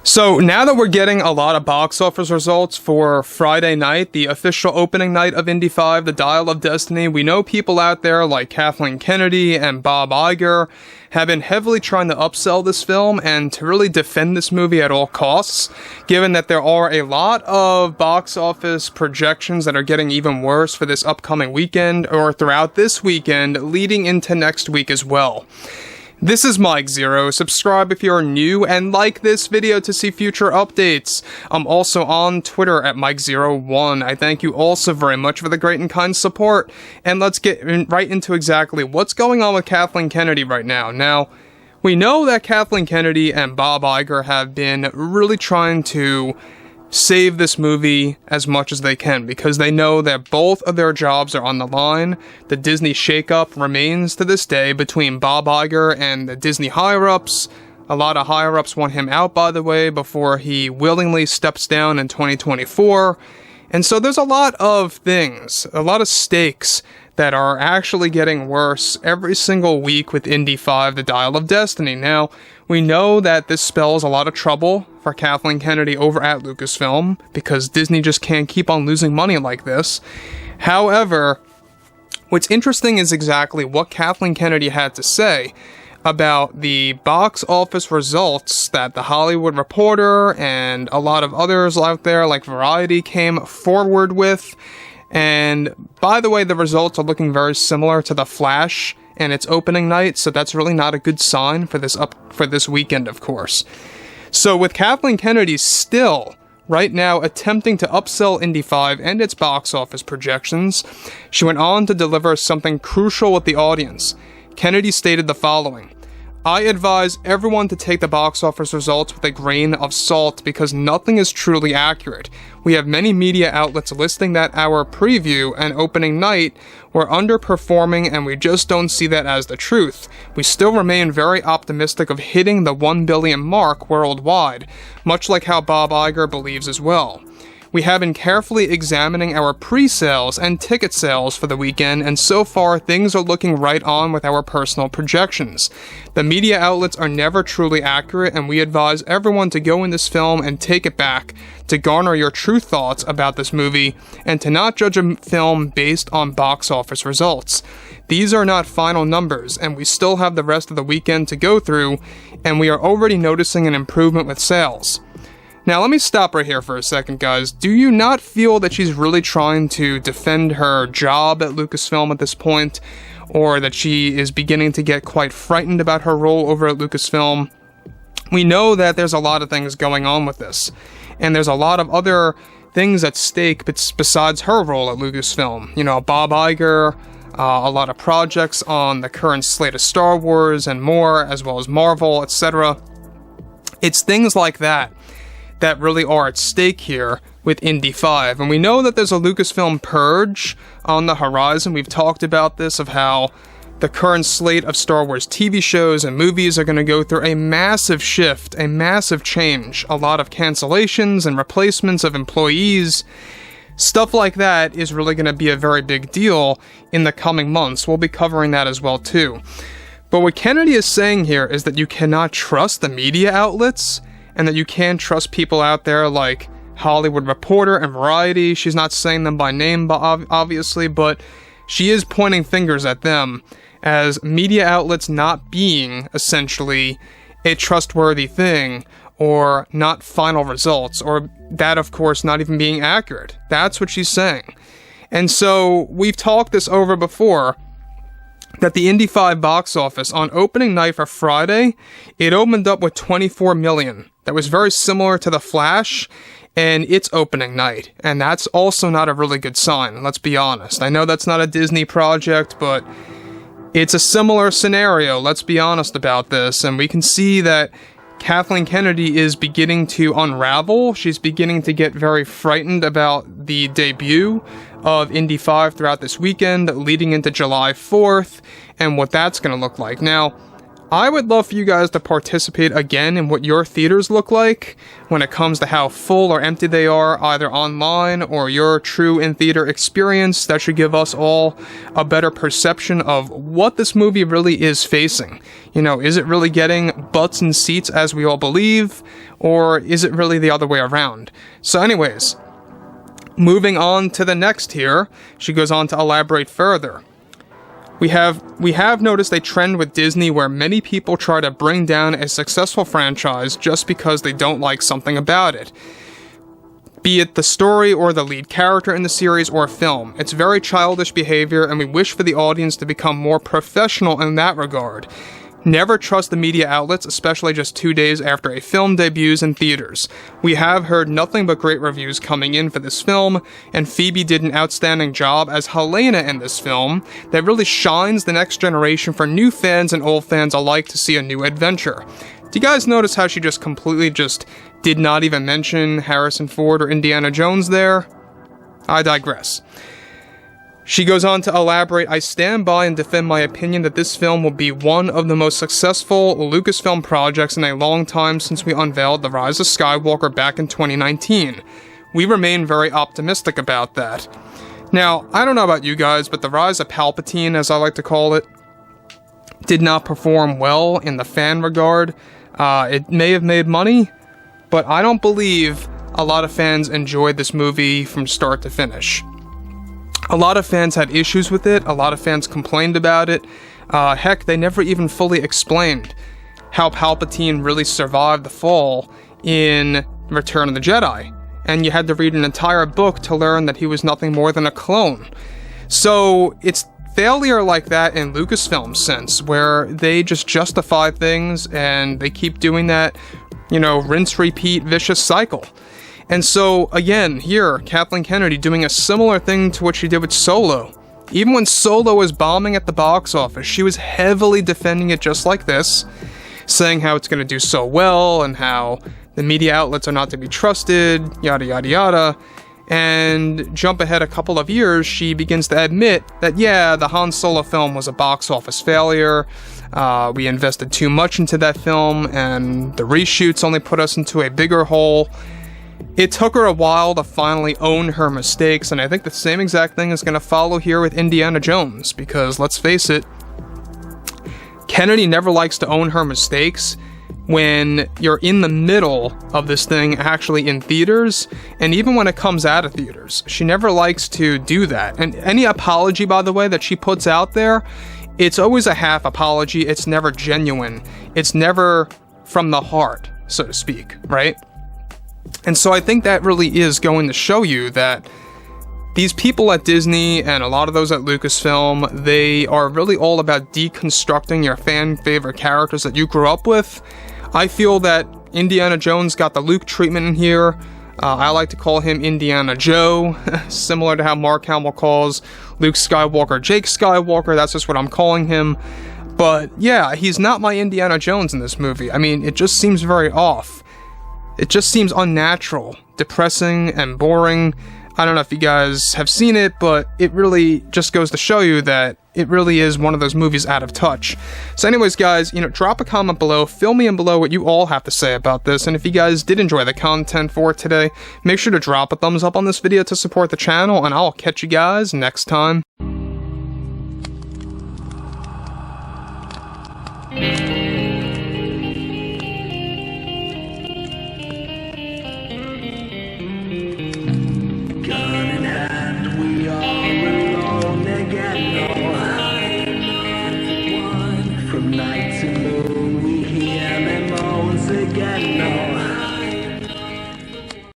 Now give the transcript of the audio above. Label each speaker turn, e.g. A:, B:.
A: So now that we're getting a lot of box office results for Friday night, the official opening night of Indy 5, The Dial of Destiny, we know people out there like Kathleen Kennedy and Bob Iger have been heavily trying to upsell this film and to really defend this movie at all costs, given that there are a lot of box office projections that are getting even worse for this upcoming weekend or throughout this weekend, leading into next week as well. This is Mike Zero. Subscribe if you're new and like this video to see future updates. I'm also on Twitter at Mike01. I thank you all so very much for the great and kind support. And let's get right into exactly what's going on with Kathleen Kennedy right now. Now, we know that Kathleen Kennedy and Bob Iger have been really trying to save this movie as much as they can because they know that both of their jobs are on the line. The Disney shakeup remains to this day between Bob Iger and the Disney higher-ups. A lot of higher-ups want him out, by the way, before he willingly steps down in 2024. And so there's a lot of things, a lot of stakes that are actually getting worse every single week with Indy 5, The Dial of Destiny. Now, we know that this spells a lot of trouble for Kathleen Kennedy over at Lucasfilm because Disney just can't keep on losing money like this. However, what's interesting is exactly what Kathleen Kennedy had to say about the box office results that The Hollywood Reporter and a lot of others out there like Variety came forward with. And by the way, the results are looking very similar to The Flash and its opening night, so that's really not a good sign for this weekend, of course. So with Kathleen Kennedy still right now attempting to upsell Indy 5 and its box office projections, she went on to deliver something crucial with the audience. Kennedy stated the following: "I advise everyone to take the box office results with a grain of salt because nothing is truly accurate. We have many media outlets listing that our preview and opening night were underperforming and we just don't see that as the truth. We still remain very optimistic of hitting the 1 billion mark worldwide, much like how Bob Iger believes as well. We have been carefully examining our pre-sales and ticket sales for the weekend, and so far things are looking right on with our personal projections. The media outlets are never truly accurate, and we advise everyone to go in this film and take it back, to garner your true thoughts about this movie, and to not judge a film based on box office results. These are not final numbers, and we still have the rest of the weekend to go through, and we are already noticing an improvement with sales." Now, let me stop right here for a second, guys. Do you not feel that she's really trying to defend her job at Lucasfilm at this point, or that she is beginning to get quite frightened about her role over at Lucasfilm? We know that there's a lot of things going on with this, and there's a lot of other things at stake besides her role at Lucasfilm. You know, Bob Iger, a lot of projects on the current slate of Star Wars and more, as well as Marvel, etc. It's things like that that really are at stake here with Indy 5. And we know that there's a Lucasfilm purge on the horizon. We've talked about this, of how the current slate of Star Wars TV shows and movies are going to go through a massive shift, a massive change, a lot of cancellations and replacements of employees. Stuff like that is really going to be a very big deal in the coming months. We'll be covering that as well too. But what Kennedy is saying here is that you cannot trust the media outlets, and that you can't trust people out there like Hollywood Reporter and Variety. She's not saying them by name, obviously, but she is pointing fingers at them as media outlets not being, essentially, a trustworthy thing, or not final results, or that, of course, not even being accurate. That's what she's saying. And so, we've talked this over before, that the Indy 5 box office on opening night for Friday, it opened up with 24 million. That was very similar to The Flash and its opening night, and that's also not a really good sign, let's be honest. I know that's not a Disney project, but it's a similar scenario, let's be honest about this, and we can see that Kathleen Kennedy is beginning to unravel. She's beginning to get very frightened about the debut of Indy 5 throughout this weekend, leading into July 4th, and what that's going to look like. Now, I would love for you guys to participate again in what your theaters look like when it comes to how full or empty they are, either online or your true in-theater experience. That should give us all a better perception of what this movie really is facing. You know, is it really getting butts in seats as we all believe, or is it really the other way around? So anyways, moving on to the next here, she goes on to elaborate further. We have noticed a trend with Disney where many people try to bring down a successful franchise just because they don't like something about it. Be it the story or the lead character in the series or film. It's very childish behavior, and we wish for the audience to become more professional in that regard. Never trust the media outlets, especially just 2 days after a film debuts in theaters. We have heard nothing but great reviews coming in for this film, and Phoebe did an outstanding job as Helena in this film that really shines the next generation for new fans and old fans alike to see a new adventure. Do you guys notice how she just completely did not even mention Harrison Ford or Indiana Jones there? I digress. She goes on to elaborate, I stand by and defend my opinion that this film will be one of the most successful Lucasfilm projects in a long time since we unveiled The Rise of Skywalker back in 2019. We remain very optimistic about that. Now, I don't know about you guys, but The Rise of Palpatine, as I like to call it, did not perform well in the fan regard. It may have made money, but I don't believe a lot of fans enjoyed this movie from start to finish. A lot of fans had issues with it, a lot of fans complained about it. Heck, they never even fully explained how Palpatine really survived the fall in Return of the Jedi. And you had to read an entire book to learn that he was nothing more than a clone. So it's failure like that in Lucasfilm's sense, where they just justify things and they keep doing that, rinse, repeat, vicious cycle. And so, again, here, Kathleen Kennedy doing a similar thing to what she did with Solo. Even when Solo was bombing at the box office, she was heavily defending it just like this, saying how it's going to do so well, and how the media outlets are not to be trusted, yada yada yada. And jump ahead a couple of years, she begins to admit that, yeah, the Han Solo film was a box office failure, we invested too much into that film, and the reshoots only put us into a bigger hole. It took her a while to finally own her mistakes, and I think the same exact thing is going to follow here with Indiana Jones, because let's face it, Kennedy never likes to own her mistakes when you're in the middle of this thing actually in theaters, and even when it comes out of theaters. She never likes to do that. And any apology, by the way, that she puts out there, it's always a half apology. It's never genuine. It's never from the heart, so to speak, right? And so I think that really is going to show you that these people at Disney and a lot of those at Lucasfilm, they are really all about deconstructing your fan favorite characters that you grew up with. I feel that Indiana Jones got the Luke treatment in here. I like to call him Indiana Joe, similar to how Mark Hamill calls Luke Skywalker Jake Skywalker. That's just what I'm calling him. But yeah, he's not my Indiana Jones in this movie. I mean, it just seems very off. It just seems unnatural, depressing, and boring. I don't know if you guys have seen it, but it really just goes to show you that it really is one of those movies out of touch. So anyways, guys, drop a comment below, fill me in below what you all have to say about this, and if you guys did enjoy the content for today, make sure to drop a thumbs up on this video to support the channel, and I'll catch you guys next time.
B: From night to moon, we hear them moans again.